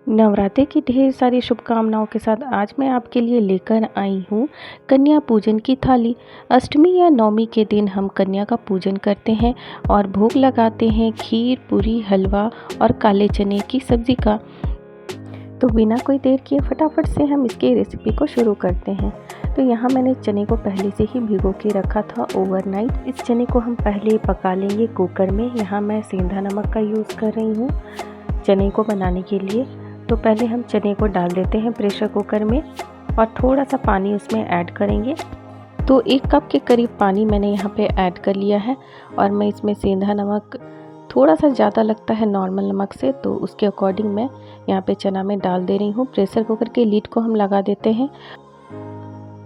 नवरात्रि की ढेर सारी शुभकामनाओं के साथ आज मैं आपके लिए लेकर आई हूँ कन्या पूजन की थाली। अष्टमी या नवमी के दिन हम कन्या का पूजन करते हैं और भोग लगाते हैं खीर, पूरी, हलवा और काले चने की सब्ज़ी का। तो बिना कोई देर किए फटाफट से हम इसकी रेसिपी को शुरू करते हैं। तो यहाँ मैंने चने को पहले से ही भिगो के रखा था ओवरनाइट। इस चने को हम पहले पका लेंगे कुकर में। यहाँ मैं सेंधा नमक का यूज़ कर रही हूँ चने को बनाने के लिए। तो पहले हम चने को डाल देते हैं प्रेशर कुकर में और थोड़ा सा पानी उसमें ऐड करेंगे। तो 1 कप के करीब पानी मैंने यहाँ पे ऐड कर लिया है और मैं इसमें सेंधा नमक थोड़ा सा ज़्यादा लगता है नॉर्मल नमक से, तो उसके अकॉर्डिंग मैं यहाँ पे चना में डाल दे रही हूँ। प्रेशर कुकर के लीड को हम लगा देते हैं।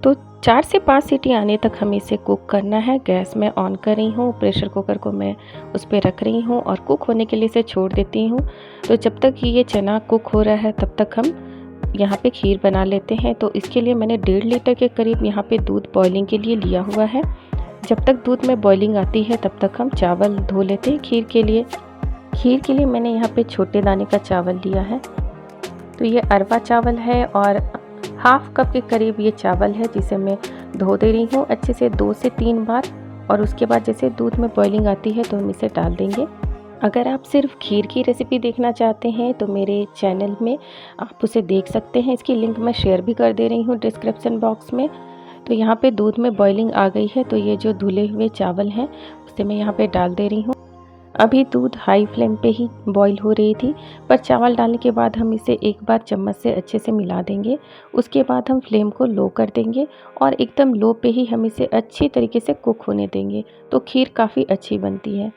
तो 4 से 5 सीटी आने तक हमें इसे कुक करना है। गैस मैं ऑन कर रही हूँ, प्रेशर कुकर को मैं उस पर रख रही हूँ और कुक होने के लिए इसे छोड़ देती हूँ। तो जब तक ये चना कुक हो रहा है तब तक हम यहाँ पे खीर बना लेते हैं। तो इसके लिए मैंने 1.5 लीटर के करीब यहाँ पे दूध बॉइलिंग के लिए लिया हुआ है। जब तक दूध में बॉइलिंग आती है तब तक हम चावल धो लेते हैं खीर के लिए। खीर के लिए मैंने यहाँ पे छोटे दाने का चावल लिया है। तो ये अरवा चावल है और 1/2 कप के करीब ये चावल है, जिसे मैं धो दे रही हूँ अच्छे से 2 से 3 बार। और उसके बाद जैसे दूध में बॉइलिंग आती है तो हम इसे डाल देंगे। अगर आप सिर्फ खीर की रेसिपी देखना चाहते हैं तो मेरे चैनल में आप उसे देख सकते हैं। इसकी लिंक मैं शेयर भी कर दे रही हूँ डिस्क्रिप्शन बॉक्स में। तो यहाँ पे दूध में बॉइलिंग आ गई है, तो ये जो धुले हुए चावल हैं उसे मैं यहाँ पे डाल दे रही हूँ। अभी दूध हाई फ्लेम पे ही बॉईल हो रही थी, पर चावल डालने के बाद हम इसे एक बार चम्मच से अच्छे से मिला देंगे। उसके बाद हम फ्लेम को लो कर देंगे और एकदम लो पे ही हम इसे अच्छी तरीके से कुक होने देंगे। तो खीर काफ़ी अच्छी बनती है।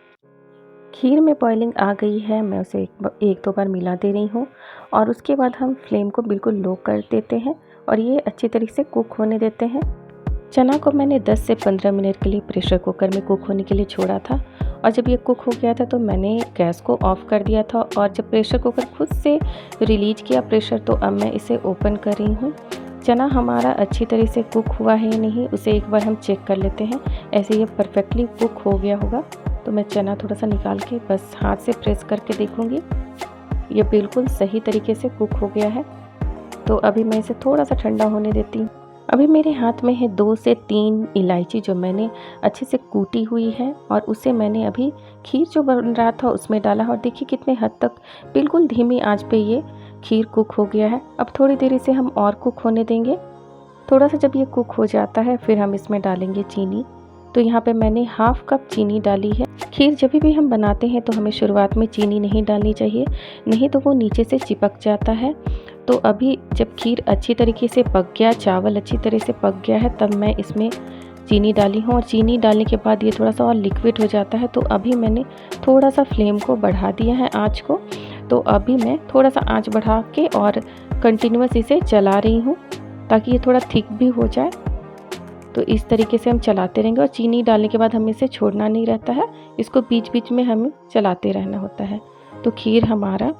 खीर में बॉइलिंग आ गई है, मैं उसे एक दो बार मिला दे रही हूँ और उसके बाद हम फ्लेम को बिल्कुल लो कर देते हैं और ये अच्छी तरीके से कुक होने देते हैं। चना को मैंने 10 से 15 मिनट के लिए प्रेशर कुकर में कुक होने के लिए छोड़ा था और जब ये कुक हो गया था तो मैंने गैस को ऑफ़ कर दिया था और जब प्रेशर कुकर खुद से रिलीज किया प्रेशर, तो अब मैं इसे ओपन कर रही हूँ। चना हमारा अच्छी तरह से कुक हुआ है या नहीं उसे एक बार हम चेक कर लेते हैं। ऐसे ये परफेक्टली कुक हो गया होगा। तो मैं चना थोड़ा सा निकाल के बस हाथ से प्रेस करके देखूँगी। ये बिल्कुल सही तरीके से कुक हो गया है। तो अभी मैं इसे थोड़ा सा ठंडा होने देती हूँ। अभी मेरे हाथ में है 2 से 3 इलायची जो मैंने अच्छे से कूटी हुई है और उसे मैंने अभी खीर जो बन रहा था उसमें डाला है और देखिए कितने हद तक बिल्कुल धीमी आंच पे ये खीर कुक हो गया है। अब थोड़ी देर इसे हम और कुक होने देंगे। थोड़ा सा जब ये कुक हो जाता है फिर हम इसमें डालेंगे चीनी। तो यहाँ पे मैंने 1/2 कप चीनी डाली है। खीर जब भी हम बनाते हैं तो हमें शुरुआत में चीनी नहीं डालनी चाहिए, नहीं तो वो नीचे से चिपक जाता है। तो अभी जब खीर अच्छी तरीके से पक गया, चावल अच्छी तरह से पक गया है, तब मैं इसमें चीनी डाली हूँ और चीनी डालने के बाद ये थोड़ा सा और लिक्विड हो जाता है। तो अभी मैंने थोड़ा सा फ्लेम को बढ़ा दिया है आँच को। तो अभी मैं थोड़ा सा आँच बढ़ा के और कंटिन्यूस इसे चला रही हूँ ताकि ये थोड़ा थिक भी हो जाए। तो इस तरीके से हम चलाते रहेंगे और चीनी डालने के बाद हमें इसे छोड़ना नहीं रहता है, इसको बीच बीच में हमें चलाते रहना होता है। तो खीर हमारा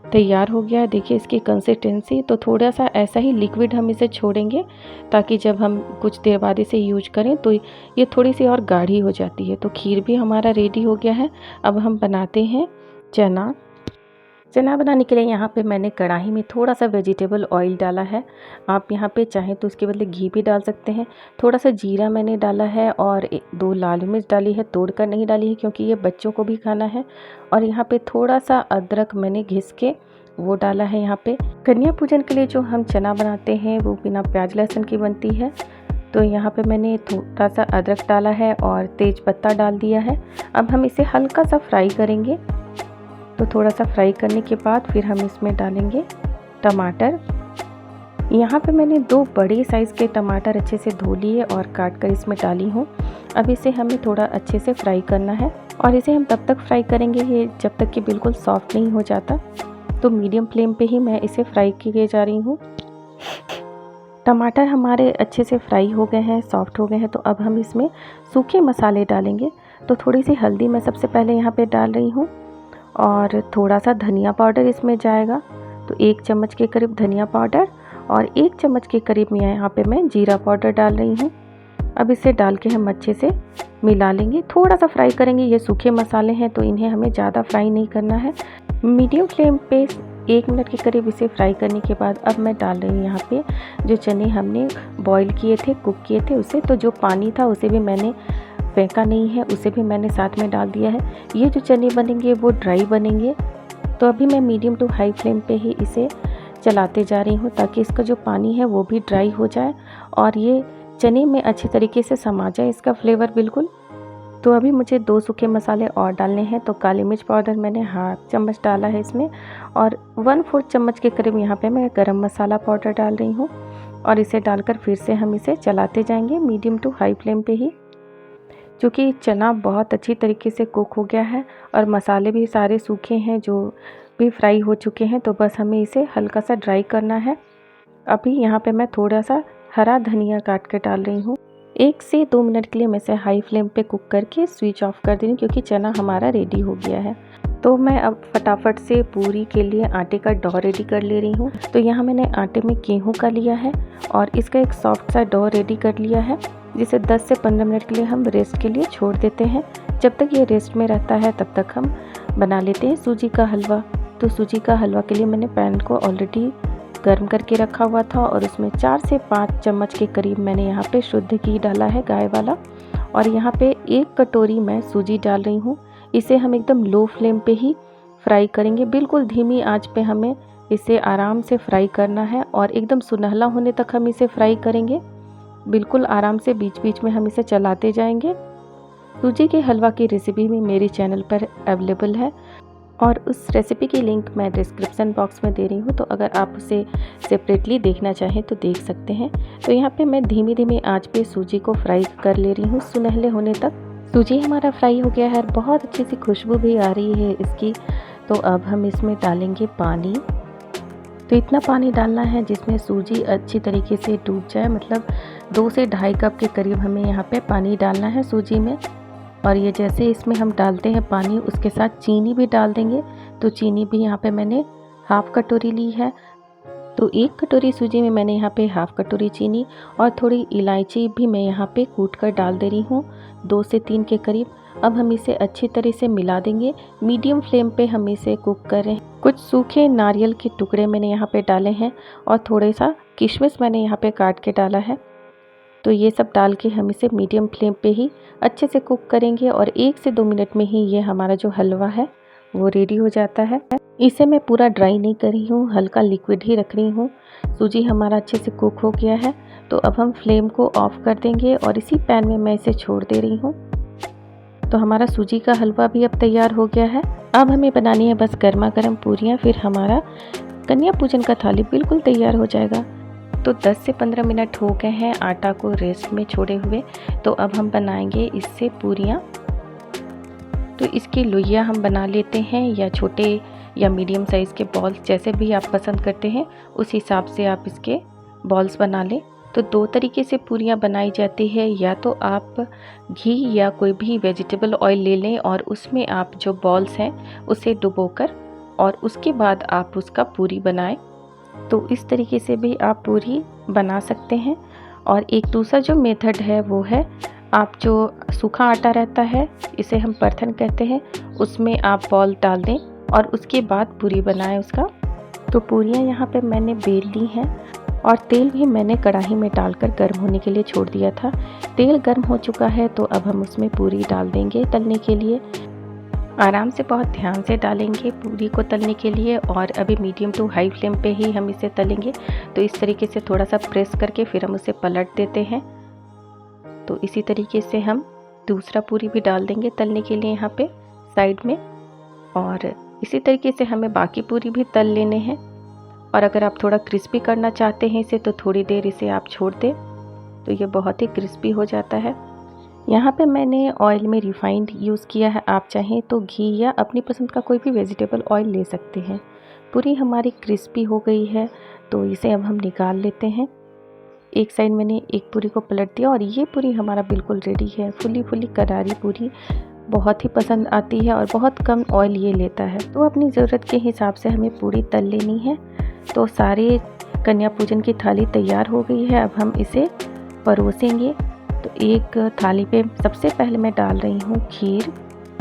तैयार हो गया है। देखिए इसकी कंसिस्टेंसी, तो थोड़ा सा ऐसा ही लिक्विड हम इसे छोड़ेंगे ताकि जब हम कुछ देर बाद इसे यूज करें तो ये थोड़ी सी और गाढ़ी हो जाती है। तो खीर भी हमारा रेडी हो गया है। अब हम बनाते हैं चना। चना बनाने के लिए यहाँ पे मैंने कढ़ाई में थोड़ा सा वेजिटेबल ऑयल डाला है। आप यहाँ पे चाहें तो उसके बदले घी भी डाल सकते हैं। थोड़ा सा जीरा मैंने डाला है और 2 लाल मिर्च डाली है, तोड़कर नहीं डाली है क्योंकि ये बच्चों को भी खाना है। और यहाँ पे थोड़ा सा अदरक मैंने घिस के वो डाला है। यहाँ पे कन्या पूजन के लिए जो हम चना बनाते हैं वो बिना प्याज लहसुन की बनती है। तो यहाँ पे मैंने थोड़ा सा अदरक डाला है और तेज पत्ता डाल दिया है। अब हम इसे हल्का सा फ्राई करेंगे। तो थोड़ा सा फ्राई करने के बाद फिर हम इसमें डालेंगे टमाटर। यहाँ पे मैंने 2 बड़े साइज़ के टमाटर अच्छे से धो लिए और काट कर इसमें डाली हूँ। अब इसे हमें थोड़ा अच्छे से फ्राई करना है और इसे हम तब तक फ्राई करेंगे ये जब तक कि बिल्कुल सॉफ्ट नहीं हो जाता। तो मीडियम फ्लेम पे ही मैं इसे फ्राई किए जा रही हूँ। टमाटर हमारे अच्छे से फ्राई हो गए हैं, सॉफ्ट हो गए हैं। तो अब हम इसमें सूखे मसाले डालेंगे। तो थोड़ी सी हल्दी मैं सबसे पहले यहाँ पे डाल रही हूँ और थोड़ा सा धनिया पाउडर इसमें जाएगा। तो 1 चम्मच के करीब धनिया पाउडर और 1 चम्मच के करीब यहाँ पे मैं जीरा पाउडर डाल रही हूँ। अब इसे डाल के हम अच्छे से मिला लेंगे, थोड़ा सा फ्राई करेंगे। ये सूखे मसाले हैं तो इन्हें हमें ज़्यादा फ्राई नहीं करना है। मीडियम फ्लेम पे 1 मिनट के करीब इसे फ्राई करने के बाद अब मैं डाल रही हूँ यहाँ पे जो चने हमने बॉईल किए थे, कुक किए थे उसे। तो जो पानी था उसे भी मैंने फेंका नहीं है, उसे भी मैंने साथ में डाल दिया है। ये जो चने बनेंगे वो ड्राई बनेंगे। तो अभी मैं मीडियम टू हाई फ्लेम पे ही इसे चलाते जा रही हूँ ताकि इसका जो पानी है वो भी ड्राई हो जाए और ये चने में अच्छी तरीके से समा जाए इसका फ्लेवर बिल्कुल। तो अभी मुझे 2 सूखे मसाले और डालने हैं। तो काली मिर्च पाउडर मैंने हाफ चम्मच डाला है इसमें और 1/4 चम्मच के करीब यहाँ पे मैं गरम मसाला पाउडर डाल रही हूँ और इसे डालकर फिर से हम इसे चलाते जाएंगे मीडियम टू हाई फ्लेम पे ही। क्योंकि चना बहुत अच्छी तरीके से कुक हो गया है और मसाले भी सारे सूखे हैं जो भी फ्राई हो चुके हैं, तो बस हमें इसे हल्का सा ड्राई करना है। अभी यहाँ पे मैं थोड़ा सा हरा धनिया काट के डाल रही हूँ। 1 से 2 मिनट के लिए मैं इसे हाई फ्लेम पे कुक करके स्विच ऑफ कर दे रही हूँ क्योंकि चना हमारा रेडी हो गया है। तो मैं अब फटाफट से पूरी के लिए आटे का डो रेडी कर ले रही हूँ। तो यहाँ मैंने आटे में गेहूँ का लिया है और इसका एक सॉफ्ट सा डो रेडी कर लिया है जिसे 10 से 15 मिनट के लिए हम रेस्ट के लिए छोड़ देते हैं। जब तक ये रेस्ट में रहता है तब तक हम बना लेते हैं सूजी का हलवा। तो सूजी का हलवा के लिए मैंने पैन को ऑलरेडी गर्म करके रखा हुआ था और उसमें 4 से 5 चम्मच के करीब मैंने यहाँ पे शुद्ध घी डाला है गाय वाला और यहाँ पे 1 कटोरी मैं सूजी डाल रही हूँ। इसे हम एकदम लो फ्लेम पे ही फ्राई करेंगे, बिल्कुल धीमी आंच पे हमें इसे आराम से फ्राई करना है और एकदम सुनहला होने तक हम इसे फ्राई करेंगे। बिल्कुल आराम से बीच बीच में हम इसे चलाते जाएंगे। सूजी के हलवा की रेसिपी भी मेरे चैनल पर अवेलेबल है और उस रेसिपी की लिंक मैं डिस्क्रिप्शन बॉक्स में दे रही हूँ, तो अगर आप उसे सेपरेटली देखना चाहें तो देख सकते हैं। तो यहाँ पे मैं धीमी धीमी आंच पे सूजी को फ्राई कर ले रही हूँ सुनहले होने तक। सूजी हमारा फ्राई हो गया है और बहुत अच्छी सी खुशबू भी आ रही है इसकी। तो अब हम इसमें डालेंगे पानी। तो इतना पानी डालना है जिसमें सूजी अच्छी तरीके से डूब जाए, मतलब 2 से ढाई कप के करीब हमें यहाँ पे पानी डालना है सूजी में। और ये जैसे इसमें हम डालते हैं पानी उसके साथ चीनी भी डाल देंगे। तो चीनी भी यहाँ पे मैंने हाफ़ कटोरी ली है। तो 1 कटोरी सूजी में मैंने यहाँ पे हाफ़ कटोरी चीनी और थोड़ी इलायची भी मैं यहाँ पे कूट कर डाल दे रही हूँ, 2 से 3 के करीब। अब हम इसे अच्छी तरह से मिला देंगे। मीडियम फ्लेम पे हम इसे कुक करें। कुछ सूखे नारियल के टुकड़े मैंने यहाँ पे डाले हैं और थोड़ा सा किशमिश मैंने यहाँ पे काट के डाला है। तो ये सब डाल के हम इसे मीडियम फ्लेम पे ही अच्छे से कुक करेंगे और 1 से 2 मिनट में ही ये हमारा जो हलवा है वो रेडी हो जाता है। इसे मैं पूरा ड्राई नहीं कर रही हूँ, हल्का लिक्विड ही रख रही हूँ। सूजी हमारा अच्छे से कुक हो गया है। तो अब हम फ्लेम को ऑफ कर देंगे और इसी पैन में मैं इसे छोड़ दे रही हूँ। तो हमारा सूजी का हलवा भी अब तैयार हो गया है। अब हमें बनानी है बस गर्मा गर्म पूरियाँ, फिर हमारा कन्या पूजन का थाली बिल्कुल तैयार हो जाएगा। तो 10 से 15 मिनट हो गए हैं आटा को रेस्ट में छोड़े हुए। तो अब हम बनाएंगे इससे पूरियाँ। तो इसकी लोइयाँ हम बना लेते हैं, या छोटे या मीडियम साइज़ के बॉल्स जैसे भी आप पसंद करते हैं उस हिसाब से आप इसके बॉल्स बना लें। तो 2 तरीके से पूरियाँ बनाई जाती है, या तो आप घी या कोई भी वेजिटेबल ऑयल ले लें और उसमें आप जो बॉल्स हैं उसे डुबोकर और उसके बाद आप उसका पूरी बनाएं। तो इस तरीके से भी आप पूरी बना सकते हैं। और एक दूसरा जो मेथड है वो है, आप जो सूखा आटा रहता है, इसे हम परथन कहते हैं, उसमें आप बॉल डाल दें और उसके बाद पूरी बनाएं उसका। तो पूरियाँ यहाँ पे मैंने बेल ली हैं और तेल भी मैंने कढ़ाई में डालकर गर्म होने के लिए छोड़ दिया था। तेल गर्म हो चुका है तो अब हम उसमें पूरी डाल देंगे तलने के लिए। आराम से बहुत ध्यान से डालेंगे पूरी को तलने के लिए और अभी मीडियम टू हाई फ्लेम पे ही हम इसे तलेंगे। तो इस तरीके से थोड़ा सा प्रेस करके फिर हम उसे पलट देते हैं। तो इसी तरीके से हम दूसरा पूरी भी डाल देंगे तलने के लिए यहाँ पे साइड में, और इसी तरीके से हमें बाकी पूरी भी तल लेने हैं। और अगर आप थोड़ा क्रिस्पी करना चाहते हैं इसे तो थोड़ी देर इसे आप छोड़ दें, तो ये बहुत ही क्रिस्पी हो जाता है। यहाँ पे मैंने ऑयल में रिफाइंड यूज़ किया है, आप चाहें तो घी या अपनी पसंद का कोई भी वेजिटेबल ऑयल ले सकते हैं। पूरी हमारी क्रिस्पी हो गई है तो इसे अब हम निकाल लेते हैं। एक साइड मैंने एक पूरी को पलट दिया और ये पूरी हमारा बिल्कुल रेडी है। फुली करारी पूरी बहुत ही पसंद आती है और बहुत कम ऑयल ये लेता है। तो अपनी ज़रूरत के हिसाब से हमें पूरी तल लेनी है। तो सारे कन्या पूजन की थाली तैयार हो गई है। अब हम इसे परोसेंगे। तो एक थाली पे सबसे पहले मैं डाल रही हूँ खीर।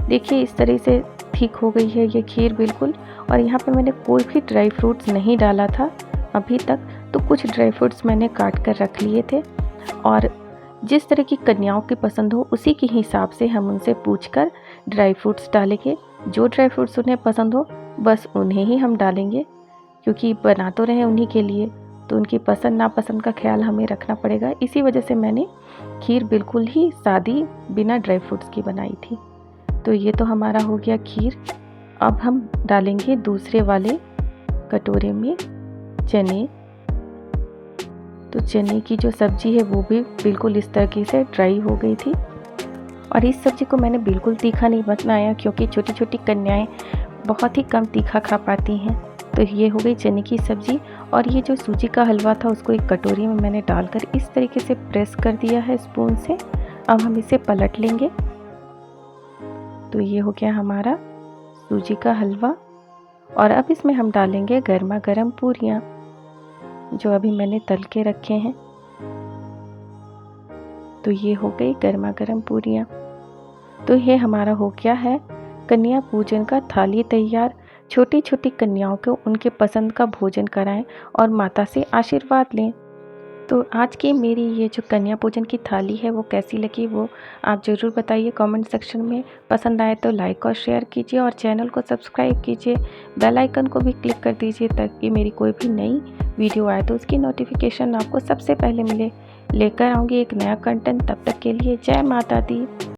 देखिए इस तरह से थिक हो गई है ये खीर बिल्कुल। और यहाँ पे मैंने कोई भी ड्राई फ्रूट्स नहीं डाला था अभी तक, तो कुछ ड्राई फ्रूट्स मैंने काट कर रख लिए थे। और जिस तरह की कन्याओं की पसंद हो उसी के हिसाब से हम उनसे पूछकर ड्राई फ्रूट्स डालेंगे। जो ड्राई फ्रूट्स उन्हें पसंद हो बस उन्हें ही हम डालेंगे, क्योंकि बना तो रहे उन्हीं के लिए, तो उनकी पसंद नापसंद का ख्याल हमें रखना पड़ेगा। इसी वजह से मैंने खीर बिल्कुल ही सादी बिना ड्राई फ्रूट्स की बनाई थी। तो ये तो हमारा हो गया खीर। अब हम डालेंगे दूसरे वाले कटोरे में चने। तो चने की जो सब्ज़ी है वो भी बिल्कुल इस तरीके से ड्राई हो गई थी। और इस सब्ज़ी को मैंने बिल्कुल तीखा नहीं बनाया, क्योंकि छोटी छोटी कन्याएं बहुत ही कम तीखा खा पाती हैं। तो ये हो गई चने की सब्ज़ी। और ये जो सूजी का हलवा था उसको एक कटोरी में मैंने डालकर इस तरीके से प्रेस कर दिया है स्पून से। अब हम इसे पलट लेंगे। तो ये हो गया हमारा सूजी का हलवा। और अब इसमें हम डालेंगे गर्मा गर्म पूरियाँ जो अभी मैंने तल के रखे हैं। तो ये हो गई गर्मा गर्म पूरियाँ। तो ये हमारा हो गया है कन्या पूजन का थाली तैयार। छोटी छोटी कन्याओं को उनके पसंद का भोजन कराएं और माता से आशीर्वाद लें। तो आज की मेरी ये जो कन्या पूजन की थाली है वो कैसी लगी वो आप ज़रूर बताइए कमेंट सेक्शन में। पसंद आए तो लाइक और शेयर कीजिए और चैनल को सब्सक्राइब कीजिए। बेल आइकन को भी क्लिक कर दीजिए ताकि मेरी कोई भी नई वीडियो आए तो उसकी नोटिफिकेशन आपको सबसे पहले मिले। लेकर आऊँगी एक नया कंटेंट, तब तक के लिए जय माता दी।